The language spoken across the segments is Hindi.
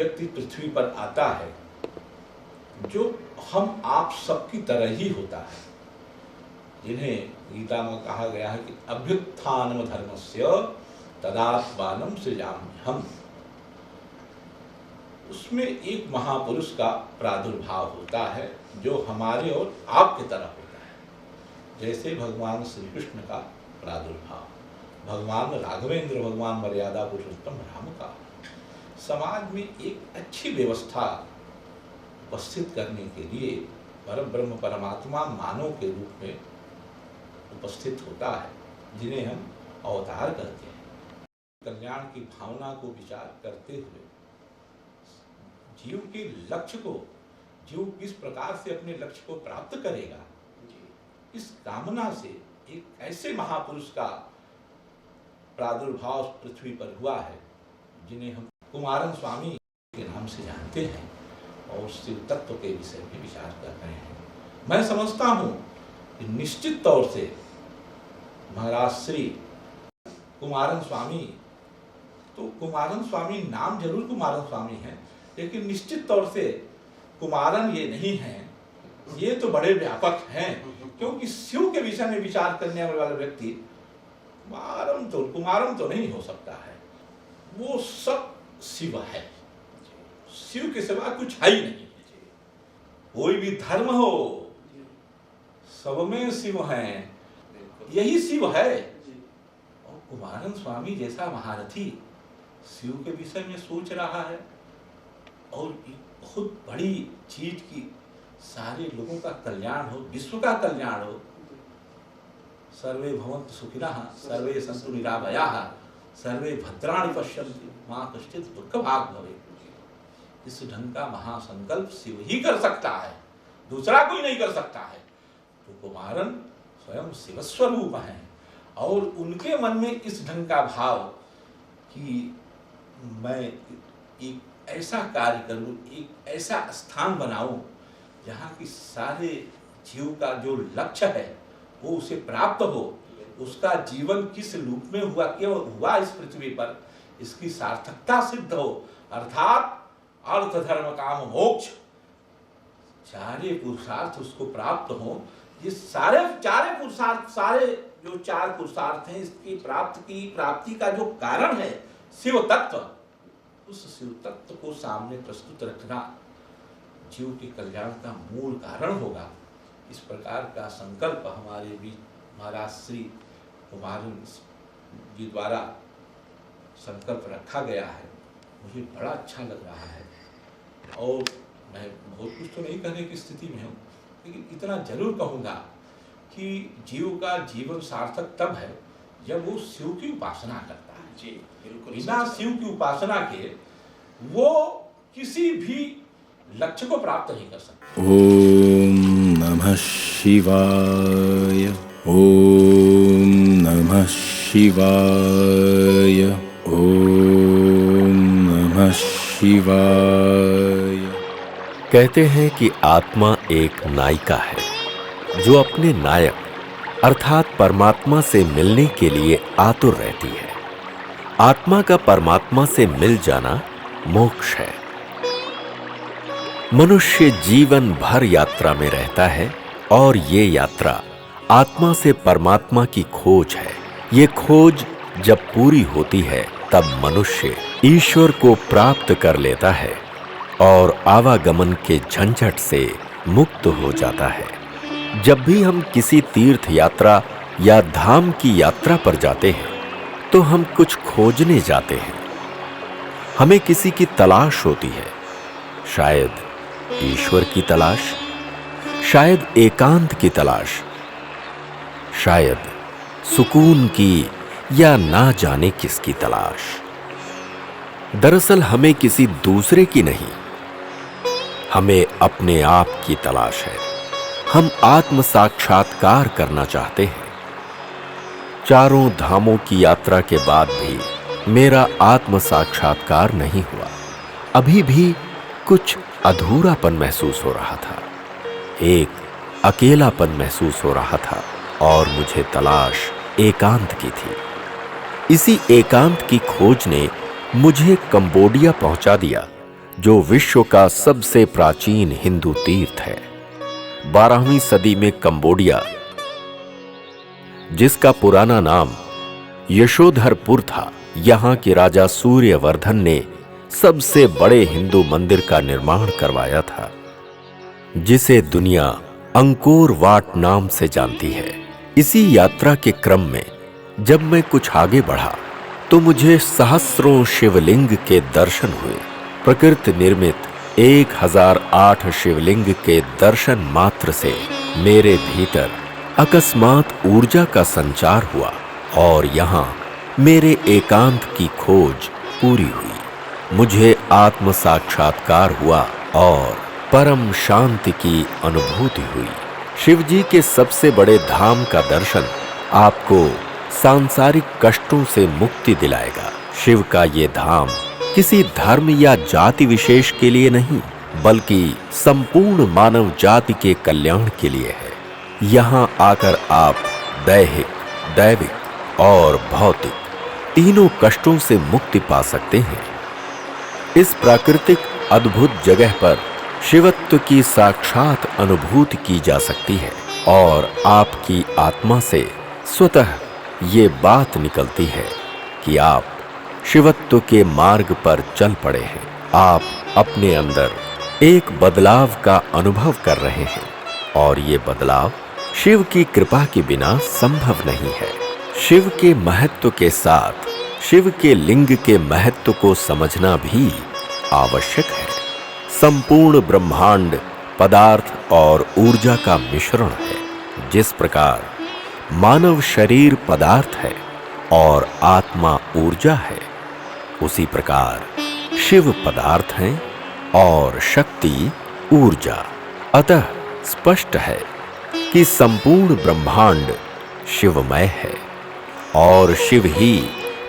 व्यक्ति पृथ्वी पर आता है जो हम आप सबकी तरह ही होता है, जिन्हें गीता में कहा गया है कि अभ्युत्थानम धर्मस्य तदात्मानं सृजाम्यहम्। उसमें एक महापुरुष का प्रादुर्भाव होता है जो हमारे और आपके तरह होता है, जैसे भगवान श्री कृष्ण का प्रादुर्भाव, भगवान राघवेंद्र, भगवान मर्यादा पुरुषोत्तम राम का। समाज में एक अच्छी व्यवस्था उपस्थित करने के लिए परब्रह्म परमात्मा मानव के रूप में उपस्थित होता है, जिन्हें हम अवतार कहते हैं। कल्याण की भावना को विचार करते हुए जीव के लक्ष्य को, जीव किस प्रकार से अपने लक्ष्य को प्राप्त करेगा, इस कामना से एक ऐसे महापुरुष का प्रादुर्भाव पृथ्वी पर हुआ है जिन्हें हम कुमारन स्वामी के नाम से जानते हैं और शिव तत्व के विषय में विचार कर रहे हैं। मैं समझता हूँ कि निश्चित तौर से महाराज श्री कुमारन स्वामी, तो कुमारन स्वामी नाम जरूर कुमारन स्वामी है, लेकिन निश्चित तौर से कुमारन ये नहीं है, ये तो बड़े व्यापक हैं, क्योंकि शिव के विषय में विचार करने वाला व्यक्ति कुमारन तो नहीं हो सकता है। वो सब शिव है, शिव के सिवा कुछ है ही नहीं। कोई भी धर्म हो, सब में शिव है, यही शिव है। और कुमारन स्वामी जैसा महारथी शिव के विषय में सोच रहा है और बहुत बड़ी चीज की सारे लोगों का कल्याण हो, विश्व का कल्याण हो। सर्वे भवन्तु सुखिनः, सर्वे सन्तु निरामयाः, सर्वे भद्राणि पश्यन्तु मा कश्चित् दुःखभाग् भवेत्। इस ढंग का महासंकल्प शिव ही कर सकता है, दूसरा कोई नहीं कर सकता है। तो कुमारन स्वयं शिव स्वरूप है और उनके मन में इस ढंग का भाव कि मैं एक ऐसा कार्य करूं, एक ऐसा स्थान बनाऊं जहां की सारे जीव का जो लक्ष्य है वो उसे प्राप्त हो, उसका जीवन किस रूप में हुआ, क्यों हुआ इस पृथ्वी पर, इसकी सार्थकता सिद्ध हो, अर्थात अर्थ धर्म काम मोक्ष चारे पुरुषार्थ उसको प्राप्त हो। ये सारे पुरुषार्थ, सारे जो चार पुरुषार्थ हैं, इसकी प्राप्ति का जो कारण है शिव तत्व, उस शिव तत्व को सामने प्रस्तुत रखना जीव के कल्याण का मूल कारण होगा। इस प्रकार का संकल्प हमारे बीच महाराज श्री कुमारन जी द्वारा संकल्प रखा गया है, मुझे बड़ा अच्छा लग रहा है। और मैं बहुत कुछ तो नहीं कहने की स्थिति में हूँ, लेकिन इतना जरूर कहूँगा कि जीव का जीवन सार्थक तब है जब वो शिव की उपासना करता है। जी बिल्कुल, बिना शिव की उपासना के वो किसी भी लक्ष्य को प्राप्त नहीं कर सकता। ओम नमः शिवाय, ओम नमः शिवाय, ओम नमः शिवाय। कहते हैं कि आत्मा एक नायिका है जो अपने नायक अर्थात परमात्मा से मिलने के लिए आतुर रहती है। आत्मा का परमात्मा से मिल जाना मोक्ष है। मनुष्य जीवन भर यात्रा में रहता है और ये यात्रा आत्मा से परमात्मा की खोज है। ये खोज जब पूरी होती है तब मनुष्य ईश्वर को प्राप्त कर लेता है और आवागमन के झंझट से मुक्त हो जाता है। जब भी हम किसी तीर्थ यात्रा या धाम की यात्रा पर जाते हैं तो हम कुछ खोजने जाते हैं। हमें किसी की तलाश होती है, शायद ईश्वर की तलाश, शायद एकांत की तलाश, शायद सुकून की या ना जाने किसकी तलाश। दरअसल हमें किसी दूसरे की नहीं, हमें अपने आप की तलाश है। हम आत्म साक्षात्कार करना चाहते हैं। चारों धामों की यात्रा के बाद भी मेरा आत्म साक्षात्कार नहीं हुआ। अभी भी कुछ अधूरापन महसूस हो रहा था, एक अकेलापन महसूस हो रहा था और मुझे तलाश एकांत की थी। इसी एकांत की खोज ने मुझे कंबोडिया पहुंचा दिया, जो विश्व का सबसे प्राचीन हिंदू तीर्थ है। 12वीं सदी में कंबोडिया, जिसका पुराना नाम यशोधरपुर था, यहाँ के राजा सूर्यवर्धन ने सबसे बड़े हिंदू मंदिर का निर्माण करवाया था, जिसे दुनिया अंकोर वाट नाम से जानती है। इसी यात्रा के क्रम में जब मैं कुछ आगे बढ़ा तो मुझे सहस्रों शिवलिंग के दर्शन हुए। प्रकृति निर्मित 1008 शिवलिंग के दर्शन मात्र से मेरे भीतर अकस्मात ऊर्जा का संचार हुआ और यहाँ मेरे एकांत की खोज पूरी हुई। मुझे आत्म साक्षात्कार हुआ और परम शांति की अनुभूति हुई। शिवजी के सबसे बड़े धाम का दर्शन आपको सांसारिक कष्टों से मुक्ति दिलाएगा। शिव का ये धाम किसी धर्म या जाति विशेष के लिए नहीं, बल्कि संपूर्ण मानव जाति के कल्याण के लिए है। यहाँ आकर आप दैहिक, दैविक और भौतिक तीनों कष्टों से मुक्ति पा सकते हैं। इस प्राकृतिक अद्भुत जगह पर शिवत्व की साक्षात अनुभूति की जा सकती है और आपकी आत्मा से स्वतः ये बात निकलती है कि आप शिवत्व के मार्ग पर चल पड़े हैं। आप अपने अंदर एक बदलाव का अनुभव कर रहे हैं और ये बदलाव शिव की कृपा के बिना संभव नहीं है। शिव के महत्व के साथ शिव के लिंग के महत्व को समझना भी आवश्यक है। संपूर्ण ब्रह्मांड पदार्थ और ऊर्जा का मिश्रण है। जिस प्रकार मानव शरीर पदार्थ है और आत्मा ऊर्जा है, उसी प्रकार शिव पदार्थ है और शक्ति ऊर्जा। अतः स्पष्ट है कि संपूर्ण ब्रह्मांड शिवमय है और शिव ही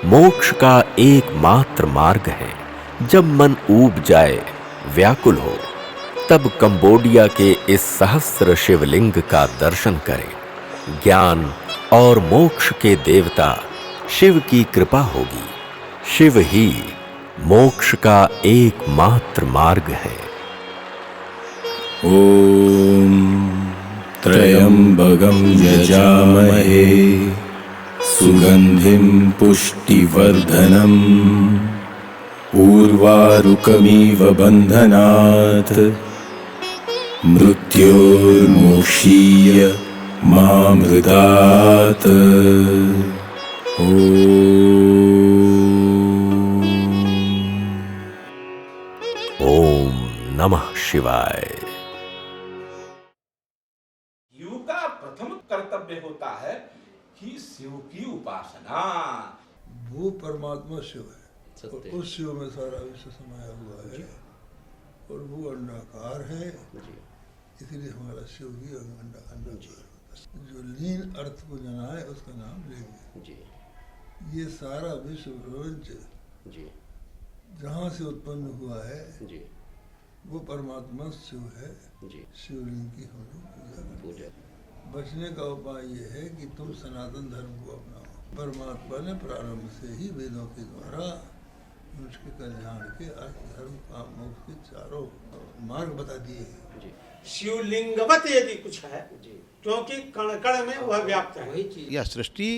मोक्ष का एकमात्र मार्ग है। जब मन ऊब जाए, व्याकुल हो, तब कंबोडिया के इस सहस्र शिवलिंग का दर्शन करें। ज्ञान और मोक्ष के देवता शिव की कृपा होगी। शिव ही मोक्ष का एकमात्र मार्ग है। ॐ त्र्यम्बकं यजामहे सुगन्धिं पुष्टिवर्धनम् उर्वारुकमिव बन्धनात् मृत्योर्मोक्षीय मामृतात्। ओम नमः शिवाय। जीव का प्रथम कर्तव्य होता है कि शिव की उपासना। वो परमात्मा शिव है और उस शिव में सारा विश्व समाया हुआ है और वो अंडाकार है, इसलिए हमारा शिव भी अंडाकार होता है। जो लीन अर्थ को जाना है उसका नाम लेंगे। ये सारा विश्व प्रपंच जहाँ से उत्पन्न हुआ है वो परमात्मा शिव है। शिवलिंग की हम लोग पूजा करते। बचने का उपाय ये है कि तुम सनातन धर्म को अपनाओ। परमात्मा ने प्रारंभ से ही वेदों के द्वारा मनुष्य के कल्याण के अर्थ, धर्म, काम, मोक्ष के चारों मार्ग बता दिए हैं। शिवलिंगवत यदि कुछ है, क्योंकि कण कण में वह व्याप्त है। यह सृष्टि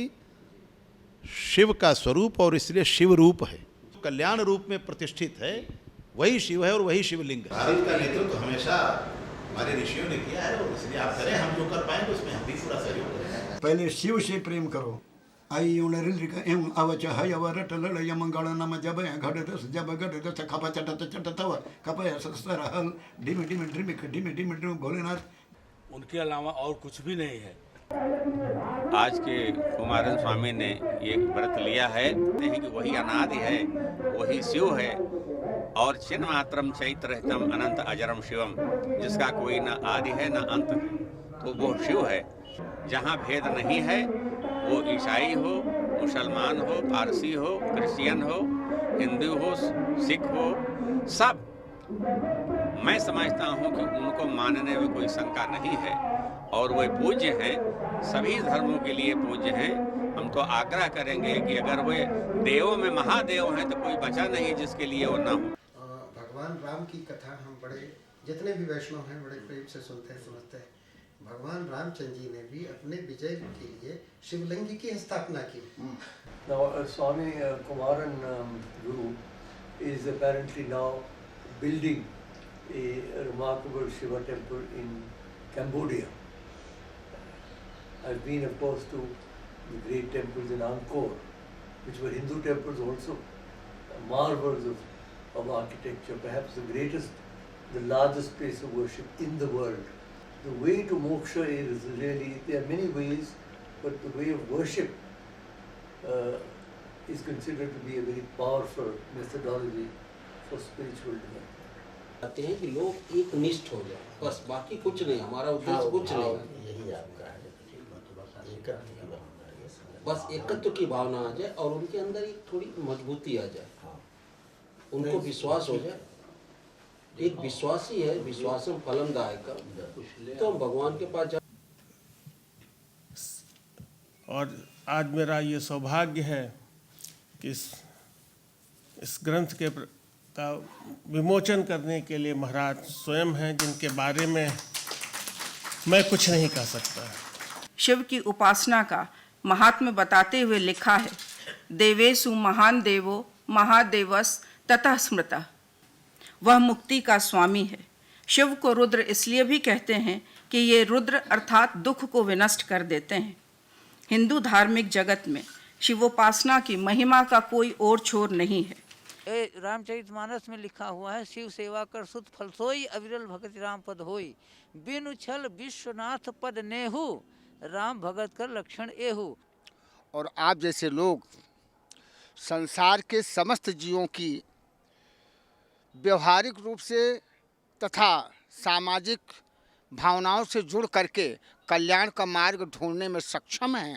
शिव का स्वरूप और इसलिए शिव रूप है, कल्याण रूप में प्रतिष्ठित है। वही शिव है और वही शिवलिंग है। भारत का नेतृत्व तो हमेशा हमारे ऋषियों ने किया है और इसलिए आप करें, हम जो कर पाएंगे उसमें हम भी पूरा सहयोग करें। पहले शिव से प्रेम करो। आई एवं अवच हयवरट लड़य मंगल नम जब घट दस जब घट दस खप चट चट तव कपय सस्तर हल डिम डिम ड्रिमिक डिम डिम डिम भोलेनाथ। उनके अलावा और कुछ भी नहीं है। आज के कुमारन स्वामी ने ये व्रत लिया है कि वही अनादि है, वही शिव है और चिन्ह मात्रम चैत्रहितम अनंत अजरम शिवम, जिसका कोई न आदि है न अंत है, तो वो शिव है। जहाँ भेद नहीं है, वो ईसाई हो, मुसलमान हो, पारसी हो, क्रिश्चियन हो, हिंदू हो, सिख हो, सब मैं समझता हूँ कि उनको मानने में कोई शंका नहीं है और वे पूज्य हैं, सभी धर्मों के लिए पूज्य हैं। हम तो आग्रह करेंगे कि अगर वे देवों में महादेव हैं तो कोई बचा नहीं जिसके लिए वो ना हो। भगवान राम की कथा हम बड़े, जितने भी वैष्णव हैं, बड़े प्रेम से सुनते हैं, समझते हैं। भगवान रामचंद्र जी ने भी अपने विजय के लिए शिवलिंग की स्थापना की। Now, Swami Kumaran Guru is apparently now building a remarkable Shiva temple in Cambodia. I've been, of course, to the great temples in Angkor, which were Hindu temples also, marvels of architecture, perhaps the greatest, the largest place of worship in the world. The way to moksha is really, there are many ways, but the way of worship is considered to be a very powerful methodology for spiritual development. चाहते हैं कि लोग एक निष्ठ हो जाए, बस, बाकी कुछ नहीं, हमारा उद्देश्य कुछ नहीं, यही आपका है, बस एकत्व की भावना आ जाए और उनके अंदर एक थोड़ी मजबूती आ जाए, उनको विश्वास हो जाए, एक विश्वासी है, विश्वासम फलम दायकम, तो हम भगवान के पास और आज मेरा ये सौभाग्य है कि इस ग्रंथ का विमोचन करने के लिए महाराज स्वयं हैं, जिनके बारे में मैं कुछ नहीं कह सकता। शिव की उपासना का महात्म्य बताते हुए लिखा है, देवेषु महान देवो महादेवस ततः स्मृतः। वह मुक्ति का स्वामी है। शिव को रुद्र इसलिए भी कहते हैं कि ये रुद्र अर्थात दुख को विनष्ट कर देते हैं। हिंदू धार्मिक जगत में शिवोपासना की महिमा का कोई और छोर नहीं है। रामचरितमानस में लिखा हुआ है, शिव सेवा कर सुत फल सोई, अविरल भगत राम पद होई, बिनु छल विश्वनाथ पद नेहु, राम भगत कर लक्षण एहु। और आप जैसे लोग संसार के समस्त जीवों की व्यवहारिक रूप से तथा सामाजिक भावनाओं से जुड़ करके कल्याण का मार्ग ढूंढने में सक्षम हैं।